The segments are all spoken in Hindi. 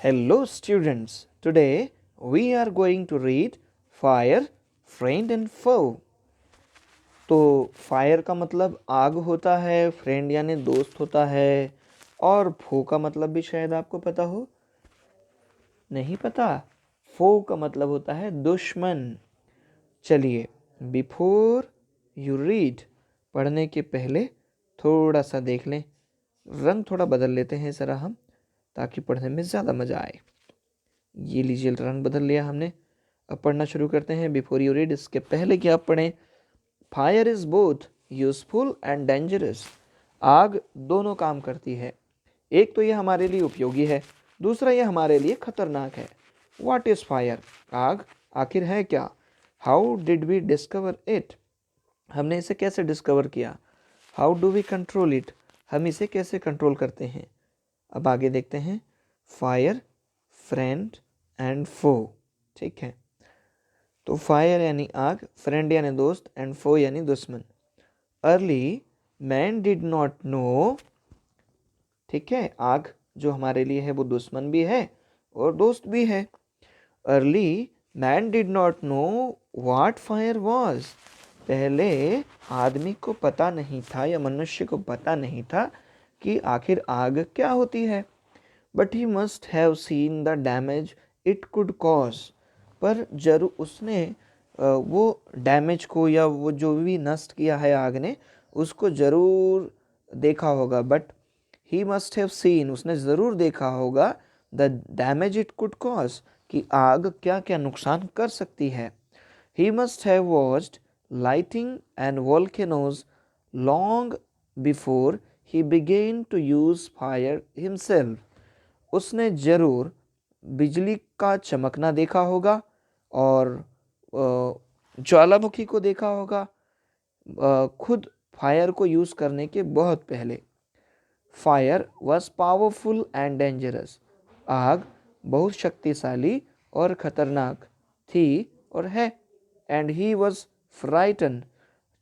Hello students, today we are going to read Fire, Friend and Foe. तो फायर का मतलब आग होता है, फ्रेंड यानी दोस्त होता है, और फो का मतलब भी शायद आपको पता हो, नहीं पता? फो का मतलब होता है दुश्मन। चलिए, बिफोर यू रीड, पढ़ने के पहले थोड़ा सा देख लें, रंग थोड़ा बदल लेते हैं ज़रा हम, ताकि पढ़ने में ज़्यादा मज़ा आए। ये लीजिए, रंग बदल लिया हमने। अब पढ़ना शुरू करते हैं। बिफोर यू रीड, इसके पहले कि आप पढ़ें, fire is both useful and dangerous. आग दोनों काम करती है। एक तो ये हमारे लिए उपयोगी है, दूसरा ये हमारे लिए खतरनाक है। What is fire? आग आखिर है क्या? How did we discover it? हमने इसे कैसे डिस्कवर किया? How do we control it? हम इसे कैसे कंट्रोल करते हैं? अब आगे देखते हैं। फायर, फ्रेंड एंड फो। ठीक है, तो फायर यानी आग, फ्रेंड यानी दोस्त, एंड फो यानी दुश्मन। Early man did not know, ठीक है, आग जो हमारे लिए है वो दुश्मन भी है और दोस्त भी है। Early man did not know what fire was. पहले आदमी को पता नहीं था या मनुष्य को पता नहीं था कि आखिर आग क्या होती है। But he must have seen the damage it could cause. पर जरूर उसने वो डैमेज को या वो जो भी नष्ट किया है आग ने, उसको ज़रूर देखा होगा। But he must have seen, उसने ज़रूर देखा होगा the damage it could cause, कि आग क्या क्या नुकसान कर सकती है। He must have watched lightning and volcanoes long before he began to use fire himself. उसने ज़रूर बिजली का चमकना देखा होगा और ज्वालामुखी को देखा होगा, खुद फायर को यूज़ करने के बहुत पहले। Fire was powerful and dangerous. आग बहुत शक्तिशाली और खतरनाक थी और है। एंड ही वॉज फ्राइटन,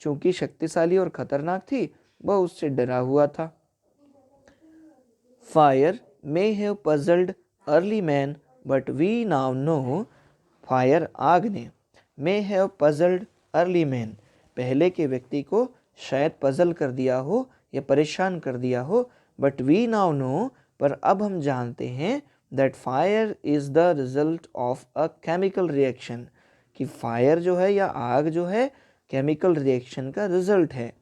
चूंकि शक्तिशाली और खतरनाक थी, वह उससे डरा हुआ था। Fire may have puzzled early man, but we now know, fire आग ने, may have puzzled early man, पहले के व्यक्ति को शायद पजल कर दिया हो या परेशान कर दिया हो। बट वी नाउ नो, पर अब हम जानते हैं, that fire is the result of a chemical reaction, कि फायर जो है या आग जो है केमिकल रिएक्शन का रिजल्ट है।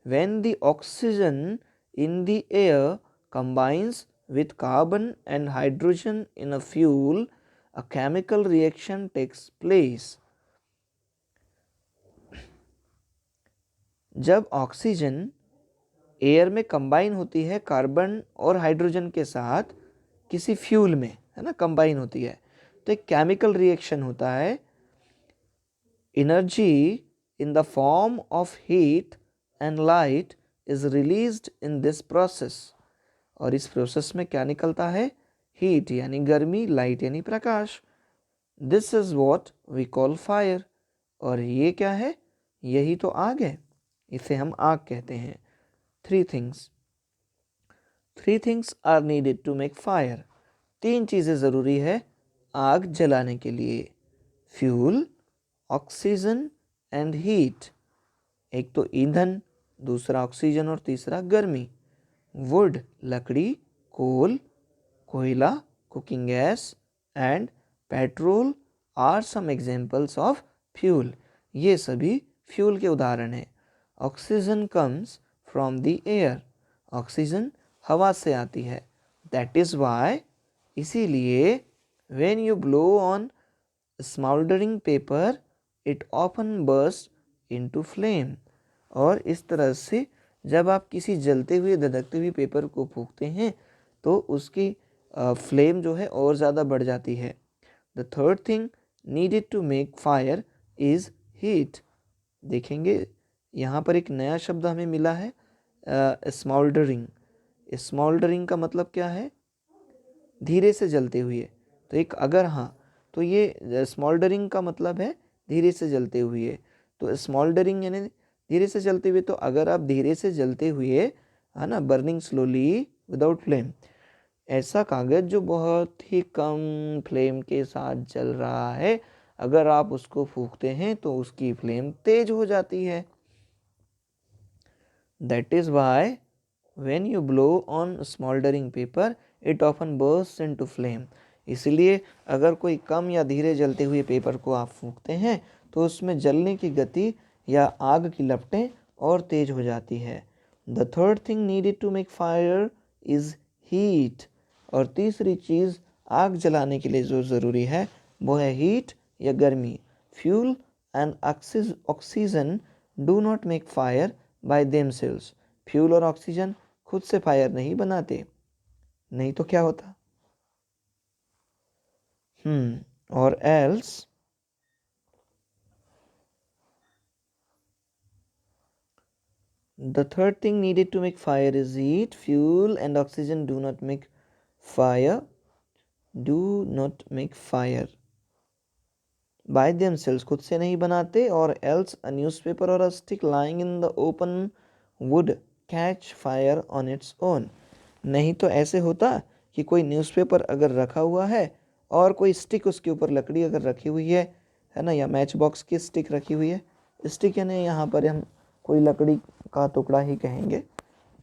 When the oxygen in the air combines with carbon and hydrogen in a fuel, a chemical reaction takes place. जब ऑक्सीजन एयर में कंबाइन होती है कार्बन और हाइड्रोजन के साथ किसी फ्यूल में, है ना, कंबाइन होती है, तो एक केमिकल रिएक्शन होता है। Energy in the form of heat and light is released in this process. और इस प्रोसेस में क्या निकलता है? हीट यानी गर्मी, लाइट यानी प्रकाश। This is what we call fire. और ये क्या है? यही तो आग है, इसे हम आग कहते हैं। Three things are needed to make fire. तीन चीज़ें ज़रूरी है आग जलाने के लिए। Fuel, oxygen and heat. एक तो ईंधन, दूसरा ऑक्सीजन और तीसरा गर्मी। वुड लकड़ी, कोल कोयला cooking gas, and petrol are some examples of fuel. ये सभी फ्यूल के उदाहरण हैं। Oxygen comes from the air. Oxygen हवा से आती है। दैट इज़ वाई, इसीलिए, when you blow on smouldering paper it often burst into flame. और इस तरह से जब आप किसी जलते हुए धधकते हुए पेपर को फूंकते हैं तो उसकी फ्लेम जो है और ज़्यादा बढ़ जाती है। The third thing needed to make fire is heat. देखेंगे यहाँ पर एक नया शब्द हमें मिला है, स्मोल्डरिंग। स्मोल्डरिंग का मतलब क्या है? धीरे से जलते हुए। तो एक अगर हाँ, तो ये स्मोल्डरिंग का मतलब है धीरे से जलते हुए। तो स्मोल्डरिंग यानी धीरे से जलते हुए। तो अगर आप धीरे से जलते हुए, है ना, बर्निंग स्लोली विदाउट फ्लेम, ऐसा कागज जो बहुत ही कम फ्लेम के साथ जल रहा है, अगर आप उसको फूंकते हैं तो उसकी फ्लेम तेज हो जाती है। That is why when you blow on smoldering paper, it often bursts into flame. इसलिए अगर कोई कम या धीरे जलते हुए पेपर को आप फूंकते हैं तो उसमें जलने की गति या आग की लपटें और तेज हो जाती है। The third thing needed to make fire is heat. और तीसरी चीज़ आग जलाने के लिए जो ज़रूरी है वो है हीट या गर्मी। Fuel and oxygen do not make fire by themselves. Fuel और ऑक्सीजन खुद से फायर नहीं बनाते, नहीं तो क्या होता? और else the third thing needed to make fire is heat. Fuel and oxygen do not make fire by themselves, खुद से नहीं बनाते। और else a newspaper or a stick lying in the open would catch fire on its own. नहीं तो ऐसे होता कि कोई न्यूज़पेपर अगर रखा हुआ है और कोई स्टिक उसके ऊपर लकड़ी अगर रखी हुई है ना, या मैच बॉक्स की स्टिक रखी हुई है। स्टिक यानी यहाँ पर हम कोई लकड़ी का टुकड़ा ही कहेंगे।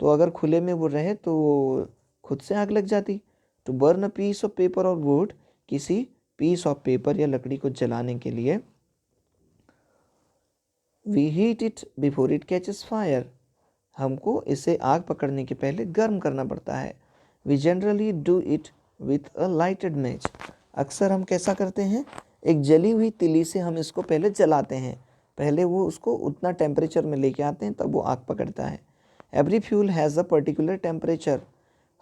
तो अगर खुले में वो रहे तो वो खुद से आग लग जाती। To burn a piece of paper or wood, किसी पीस ऑफ पेपर या लकड़ी को जलाने के लिए we heat it before it catches fire, हमको इसे आग पकड़ने के पहले गर्म करना पड़ता है। We generally do it with a lighted match, अक्सर हम कैसा करते हैं, एक जली हुई तिली से हम इसको पहले जलाते हैं, पहले वो उसको उतना टेम्परेचर में लेके आते हैं तब वो आग पकड़ता है। Every fuel has a particular temperature,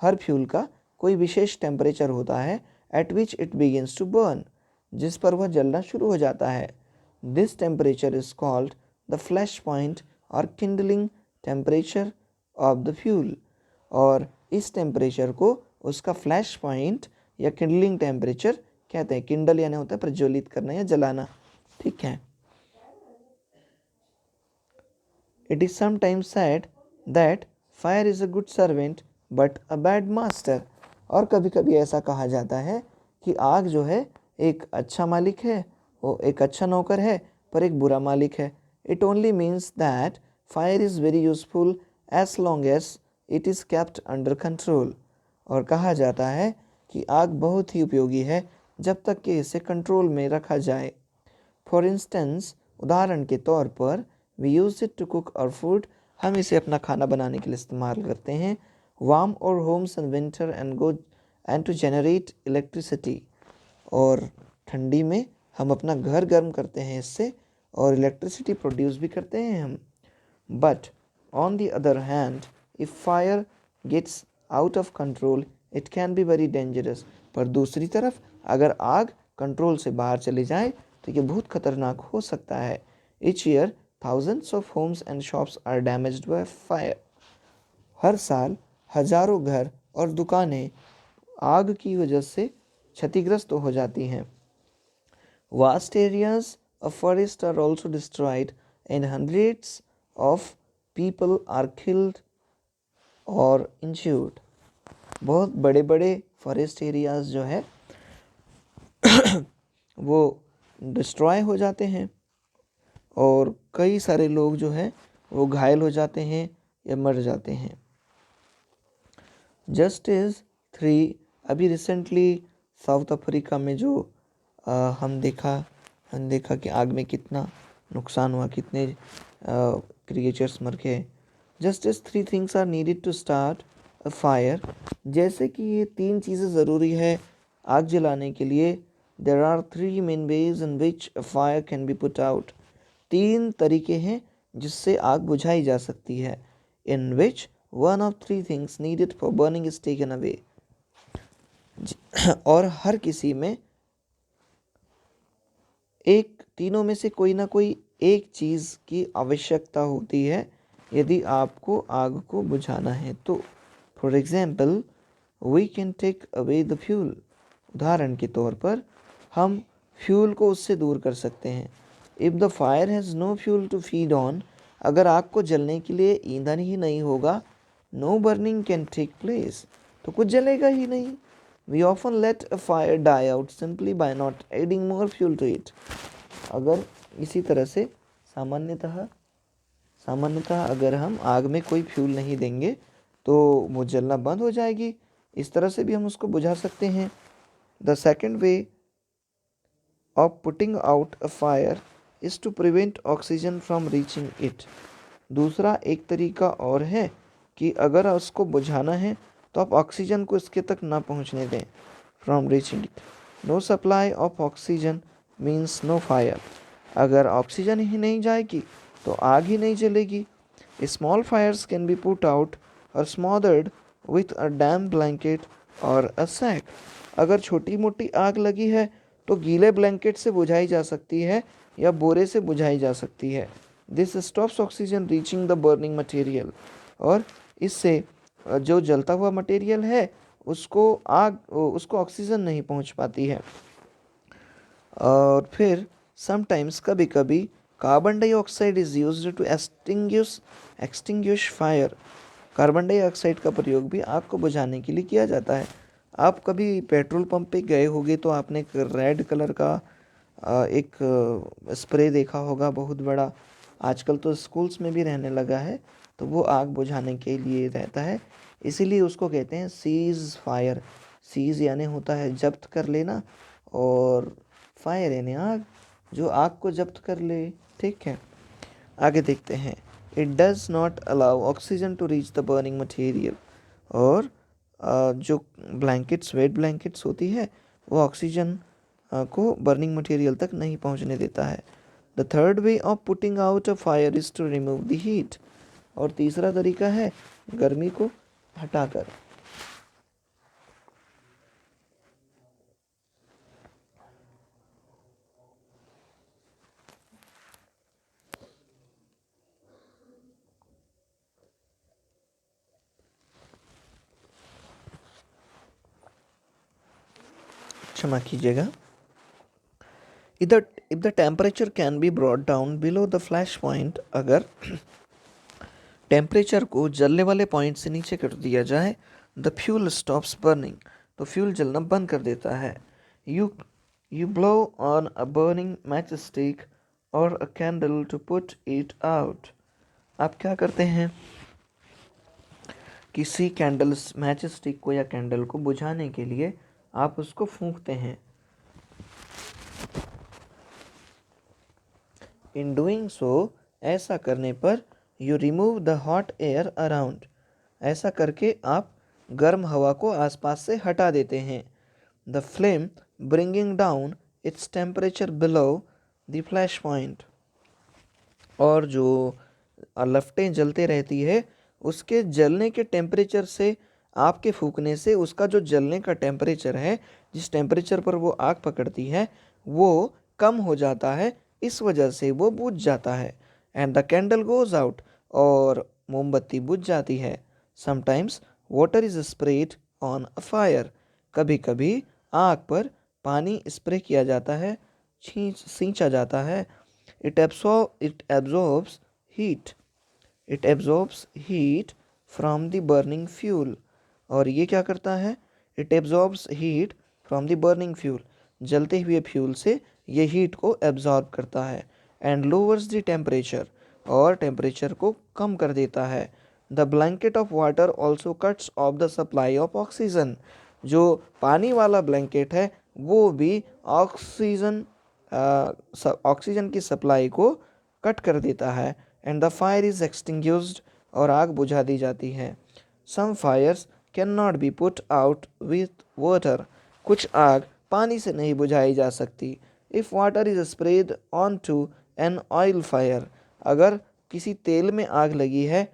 हर फ्यूल का कोई विशेष टेम्परेचर होता है। At which it begins to burn, जिस पर वह जलना शुरू हो जाता है। This temperature is called the flash point or kindling temperature of the fuel, और इस टेम्परेचर को उसका फ्लैश पॉइंट या किंडलिंग टेम्परेचर कहते हैं। किंडल यानी होता है प्रज्वलित करना या जलाना, ठीक है। It is sometimes said that fire is a good servant but a bad master, और कभी कभी ऐसा कहा जाता है कि आग जो है एक अच्छा मालिक है, वो एक अच्छा नौकर है पर एक बुरा मालिक है। It only means that fire is very useful as long as it is kept under control, और कहा जाता है कि आग बहुत ही उपयोगी है जब तक कि इसे कंट्रोल में रखा जाए। फॉर इंस्टेंस, उदाहरण के तौर पर, we use it to cook our food, हम इसे अपना खाना बनाने के लिए इस्तेमाल करते हैं। Warm our homes in winter and to generate electricity, और ठंडी में हम अपना घर गर्म करते हैं इससे, और इलेक्ट्रिसिटी प्रोड्यूस भी करते हैं हम। But on the other hand, if fire gets out of control it can be very dangerous, पर दूसरी तरफ अगर आग कंट्रोल से बाहर चली जाए तो ये बहुत खतरनाक हो सकता है। Each year thousands of homes and shops are damaged by fire, हर साल हजारों घर और दुकानें आग की वजह से क्षतिग्रस्त हो जाती हैं। Vast areas of forest are also destroyed and hundreds of people are killed or injured, बहुत बड़े बड़े फॉरेस्ट एरियाज जो है वो डिस्ट्रॉय हो जाते हैं और कई सारे लोग जो हैं वो घायल हो जाते हैं या मर जाते हैं। जस्टिस 3, अभी रिसेंटली साउथ अफ्रीका में जो हम देखा कि आग में कितना नुकसान हुआ, कितने क्रिएचर्स मर गए। Just as 3 things are needed to start a fire, जैसे कि ये 3 चीज़ें ज़रूरी है आग जलाने के लिए। There are 3 main ways in which a fire can be put out, 3 तरीके हैं जिससे आग बुझाई जा सकती है। In which one of 3 things needed for burning is taken away, और हर किसी में एक तीनों में से कोई ना कोई एक चीज़ की आवश्यकता होती है यदि आपको आग को बुझाना है तो। For example, we can take away the fuel, उदाहरण के तौर पर हम फ्यूल को उससे दूर कर सकते हैं। If the fire has no fuel to feed on, अगर आग को जलने के लिए ईंधन ही नहीं होगा, no burning can take place, तो कुछ जलेगा ही नहीं। We often let a fire die out simply by not adding more fuel to it. अगर इसी तरह से सामान्यतः सामान्यतः अगर हम आग में कोई फ्यूल नहीं देंगे तो वो जलना बंद हो जाएगी। इस तरह से भी हम उसको बुझा सकते हैं। The second way of putting out a fire is to prevent oxygen from reaching it. दूसरा एक तरीका और है कि अगर उसको बुझाना है तो आप ऑक्सीजन को इसके तक ना पहुंचने दें। From reaching it, no supply of oxygen means no fire. अगर ऑक्सीजन ही नहीं जाएगी तो आग ही नहीं जलेगी। Small fires can be put out or smothered with a damp blanket or a sac. अगर छोटी मोटी आग लगी है तो गीले ब्लैंकेट से बुझाई जा सकती है या बोरे से बुझाई जा सकती है। This stops oxygen reaching the burning material. और इससे जो जलता हुआ मटेरियल है उसको ऑक्सीजन नहीं पहुंच पाती है। और फिर समटाइम्स कभी कभी carbon dioxide is used to extinguish fire. Carbon dioxide का प्रयोग भी आग को बुझाने के लिए किया जाता है। आप कभी पेट्रोल पंप पे गए होंगे तो आपने एक रेड कलर का एक स्प्रे देखा होगा बहुत बड़ा। आजकल तो स्कूल्स में भी रहने लगा है। तो वो आग बुझाने के लिए रहता है, इसीलिए उसको कहते हैं सीज फायर। सीज यानी होता है जब्त कर लेना, और फायर यानी आग, जो आग को जब्त कर ले। ठीक है, आगे देखते हैं। It does not allow oxygen to reach the burning material. और जो ब्लैंकेट्स, वेट ब्लैंकेट्स होती है, वो ऑक्सीजन को बर्निंग मटेरियल तक नहीं पहुंचने देता है। The third way of putting out a fire is to remove the heat. और तीसरा तरीका है गर्मी को हटाकर। क्षमा कीजिएगा। if the temperature can be brought down below the flash point, अगर टेम्परेचर को जलने वाले पॉइंट से नीचे कर दिया जाए, द फ्यूल स्टॉप्स बर्निंग, तो फ्यूल जलना बंद कर देता है। You you blow on a burning match stick or a candle to put it out. आप क्या करते हैं, किसी कैंडल मैच स्टिक को या कैंडल को बुझाने के लिए आप उसको फूंकते हैं। इन डूइंग सो, ऐसा करने पर you remove the hot air around, ऐसा करके आप गर्म हवा को आसपास से हटा देते हैं। The flame bringing down its temperature below the flash point, और जो लपटें जलते रहती है उसके जलने के टेम्परेचर से, आपके फूकने से उसका जो जलने का टेम्परेचर है, जिस टेम्परेचर पर वो आग पकड़ती है, वो कम हो जाता है। इस वजह से वो बुझ जाता है। And the candle goes out, और मोमबत्ती बुझ जाती है। Sometimes water is spread on a fire, कभी कभी आग पर पानी स्प्रे किया जाता है, सींचा जाता है। It absorbs heat. It absorbs heat from the burning fuel. और ये क्या करता है, It absorbs heat from the burning fuel, जलते हुए फ्यूल से ये हीट को एब्जॉर्ब करता है। एंड लोअर्स द टेम्परेचर, और टेम्परेचर को कम कर देता है। The blanket of water also cuts of the supply of oxygen, जो पानी वाला ब्लैंकेट है वो भी ऑक्सीजन की सप्लाई को कट कर देता है। And the fire is extinguished, और आग बुझा दी जाती है। Some fires can not be put out with water, कुछ आग पानी से नहीं बुझाई जा सकती। If water is spread on to an oil fire, अगर किसी तेल में आग लगी है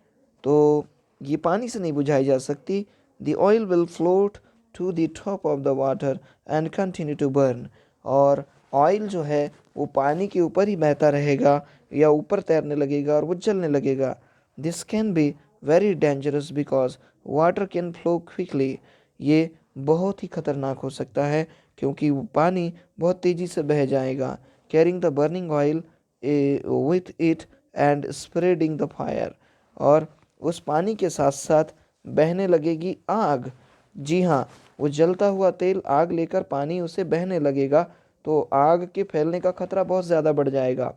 तो ये पानी से नहीं बुझाई जा सकती। The oil will float to the top of the water and continue to burn, और ऑयल जो है वो पानी के ऊपर ही बहता रहेगा या ऊपर तैरने लगेगा और वो जलने लगेगा। This can be very dangerous because water can flow quickly, ये बहुत ही खतरनाक हो सकता है क्योंकि वो पानी बहुत तेज़ी से बह जाएगा। Carrying the burning oil with it and spreading the fire, और उस पानी के साथ साथ बहने लगेगी आग। जी हाँ, वो जलता हुआ तेल आग लेकर पानी उसे बहने लगेगा तो आग के फैलने का खतरा बहुत ज़्यादा बढ़ जाएगा।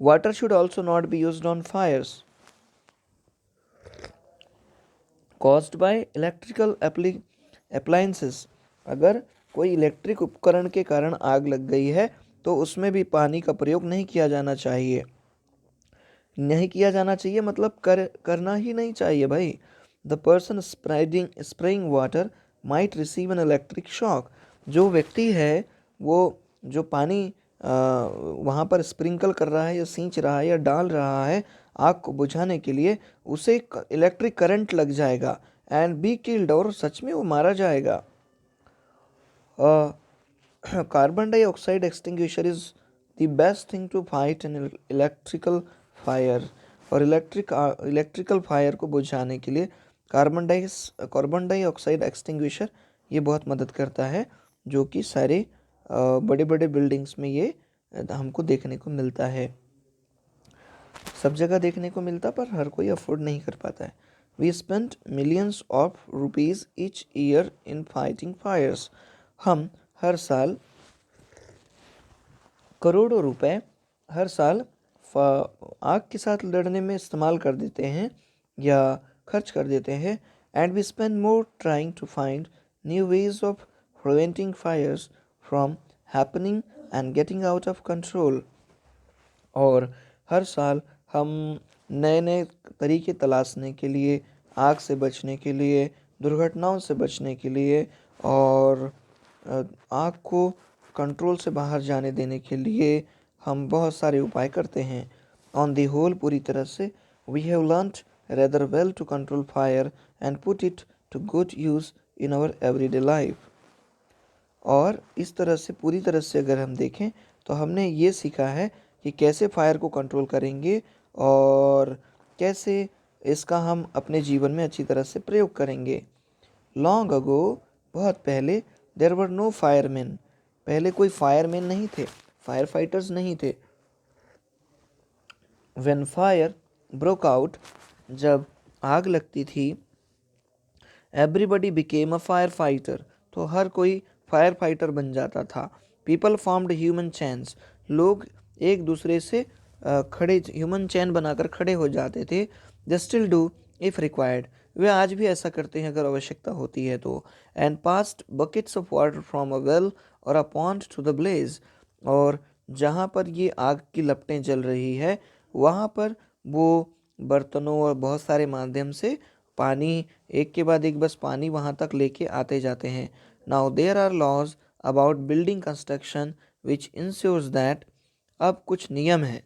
Water should also not be used on fires caused by electrical appliances. अगर कोई इलेक्ट्रिक उपकरण के कारण आग लग गई है तो उसमें भी पानी का प्रयोग नहीं किया जाना चाहिए। नहीं किया जाना चाहिए मतलब करना ही नहीं चाहिए भाई। The person spraying water might receive an electric shock. जो व्यक्ति है वो जो पानी वहाँ पर स्प्रिंकल कर रहा है या सींच रहा है या डाल रहा है आग को बुझाने के लिए, उसे इलेक्ट्रिक करंट लग जाएगा एंड बी किल्ड, और सच में वो मारा जाएगा। Carbon dioxide extinguisher is the best thing to fight an electrical fire. और इलेक्ट्रिकल फायर को बुझाने के लिए कार्बन डाइऑक्साइड एक्सटिंग्विशर ये बहुत मदद करता है, जो कि सारे बड़े बड़े बिल्डिंग्स में ये हमको देखने को मिलता है। सब जगह देखने को मिलता पर हर कोई अफोर्ड नहीं कर पाता है। We spend millions of rupees each year in fighting fires. हम हर साल करोड़ों रुपए हर साल आग के साथ लड़ने में इस्तेमाल कर देते हैं या खर्च कर देते हैं। And we spend more trying to find new ways of preventing fires from happening and getting out of control. और हर साल हम नए नए तरीके तलाशने के लिए, आग से बचने के लिए, दुर्घटनाओं से बचने के लिए और आग को कंट्रोल से बाहर जाने देने के लिए हम बहुत सारे उपाय करते हैं। ऑन दी होल, पूरी तरह से, we have learned rather well to control fire and put it to good use in our everyday life. और इस तरह से पूरी तरह से अगर हम देखें तो हमने ये सीखा है कि कैसे फायर को कंट्रोल करेंगे और कैसे इसका हम अपने जीवन में अच्छी तरह से प्रयोग करेंगे। लॉन्ग अगो, बहुत पहले, देयर वर नो फायरमैन। पहले कोई फायरमैन नहीं थे, फायर फाइटर्स नहीं थे। व्हेन फायर ब्रोक आउट, जब आग लगती थी, everybody became a fire fighter, तो हर कोई फायर फाइटर बन जाता था। पीपल फॉर्म्ड ह्यूमन चैन्स, लोग एक दूसरे से खड़े ह्यूमन चैन बनाकर खड़े हो जाते थे। They still do if required, वे आज भी ऐसा करते हैं अगर आवश्यकता होती है तो। And passed buckets of water from a well or a pond to the blaze, और जहाँ पर ये आग की लपटें जल रही है वहाँ पर वो बर्तनों और बहुत सारे माध्यम से पानी, एक के बाद एक बस पानी वहाँ तक लेके आते जाते हैं। Now there are laws about building construction which ensures that, अब कुछ नियम हैं,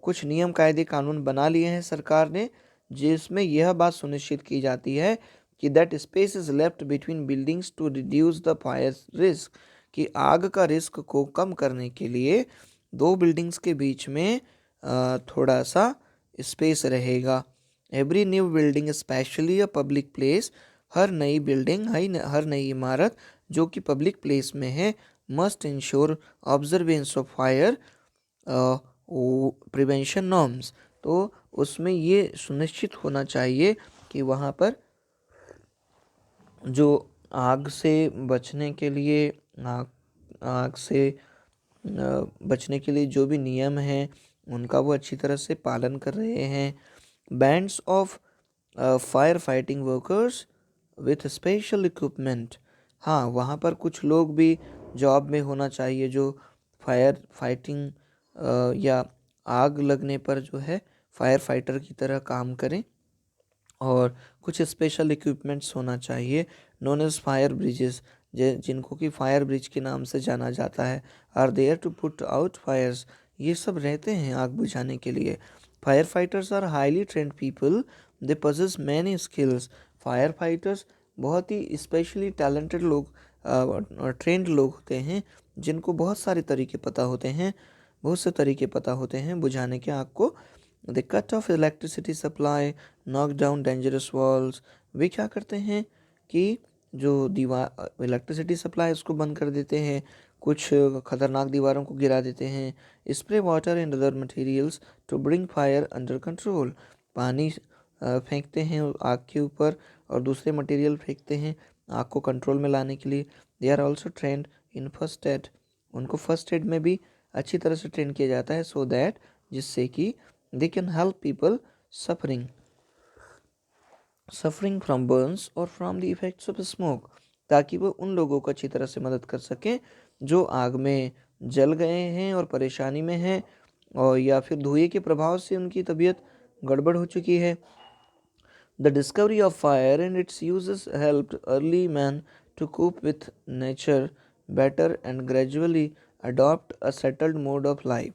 कुछ नियम कायदे कानून बना लिए हैं सरकार ने, जिसमें यह बात सुनिश्चित की जाती है कि that space is left between buildings to reduce the fire risk, कि आग का रिस्क को कम करने के लिए दो बिल्डिंग्स के बीच में थोड़ा सा स्पेस रहेगा। Every new building specially a public place, हर नई बिल्डिंग, हर नई इमारत जो कि पब्लिक प्लेस में है, must ensure observance of fire prevention norms, तो उसमें ये सुनिश्चित होना चाहिए कि वहाँ पर जो आग से बचने के लिए, आग आग से बचने के लिए जो भी नियम हैं उनका वो अच्छी तरह से पालन कर रहे हैं। Bands of fire fighting workers with special equipment, हाँ वहाँ पर कुछ लोग भी जॉब में होना चाहिए जो फायर फाइटिंग या आग लगने पर जो है फायर फाइटर की तरह काम करें। और कुछ स्पेशल इक्विपमेंट्स होना चाहिए, नोन एज फायर ब्रिजेस, जिनको कि फायर ब्रिज के नाम से जाना जाता है, are there to put out fires, ये सब रहते हैं आग बुझाने के लिए। Fire fighters are highly trained people, they possess many skills, fire fighters बहुत ही स्पेशली टैलेंटेड लोग, ट्रेंड लोग होते हैं जिनको बहुत सारे तरीके पता होते हैं, बहुत से तरीके पता होते हैं बुझाने के आग को। They cut off electricity supply, knock down dangerous walls, वे क्या करते हैं कि जो दीवार इलेक्ट्रिसिटी सप्लाई उसको बंद कर देते हैं, कुछ खतरनाक दीवारों को गिरा देते हैं। Spray water and other materials to bring fire under control, पानी फेंकते हैं आग के ऊपर और दूसरे मटेरियल फेंकते हैं आग को कंट्रोल में लाने के लिए। They are also trained in first aid, उनको फर्स्ट एड में भी अच्छी तरह से ट्रेन किया जाता है, सो दैट जिससे कि they can help people suffering from burns और from the effects of smoke, ताकि वो उन लोगों को अच्छी तरह से मदद कर सकें जो आग में जल गए हैं और परेशानी में हैं, और या फिर धुएं के प्रभाव से उनकी तबीयत गड़बड़ हो चुकी है। The discovery of fire and its uses helped early man to cope with nature better and gradually adopt a settled mode of life.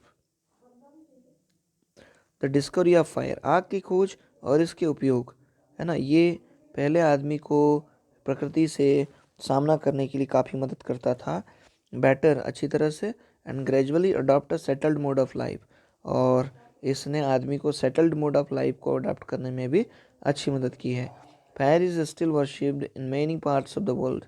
The discovery of fire, आग की खोज और इसके उपयोग, है ना, ये पहले आदमी को प्रकृति से सामना करने के लिए काफ़ी मदद करता था, बेटर अच्छी तरह से, and gradually adopt a settled mode of life, और इसने आदमी को सेटल्ड मोड ऑफ लाइफ को अडॉप्ट करने में भी अच्छी मदद की है। Fire is still worshipped in many parts of the world,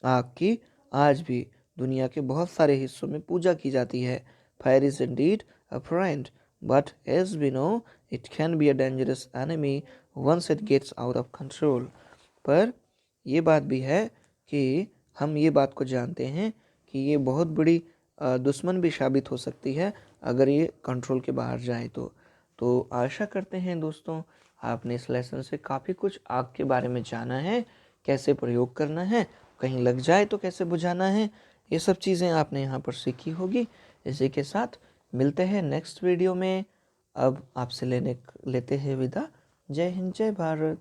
आग की आज भी दुनिया के बहुत सारे हिस्सों में पूजा की जाती है। Fire is indeed a friend, but as we know it can be a dangerous enemy once it gets out of control। पर ये बात भी है कि हम ये बात को जानते हैं कि ये बहुत बड़ी दुश्मन भी साबित हो सकती है अगर ये कंट्रोल के बाहर जाए तो आशा करते हैं दोस्तों आपने इस लेसन से काफ़ी कुछ आग के बारे में जाना है, कैसे प्रयोग करना है, कहीं लग जाए तो कैसे बुझाना है, ये सब चीज़ें आपने यहाँ पर सीखी होगी। इसी के साथ मिलते हैं नेक्स्ट वीडियो में। अब आपसे लेते हैं विदा। जय हिंद, जय भारत।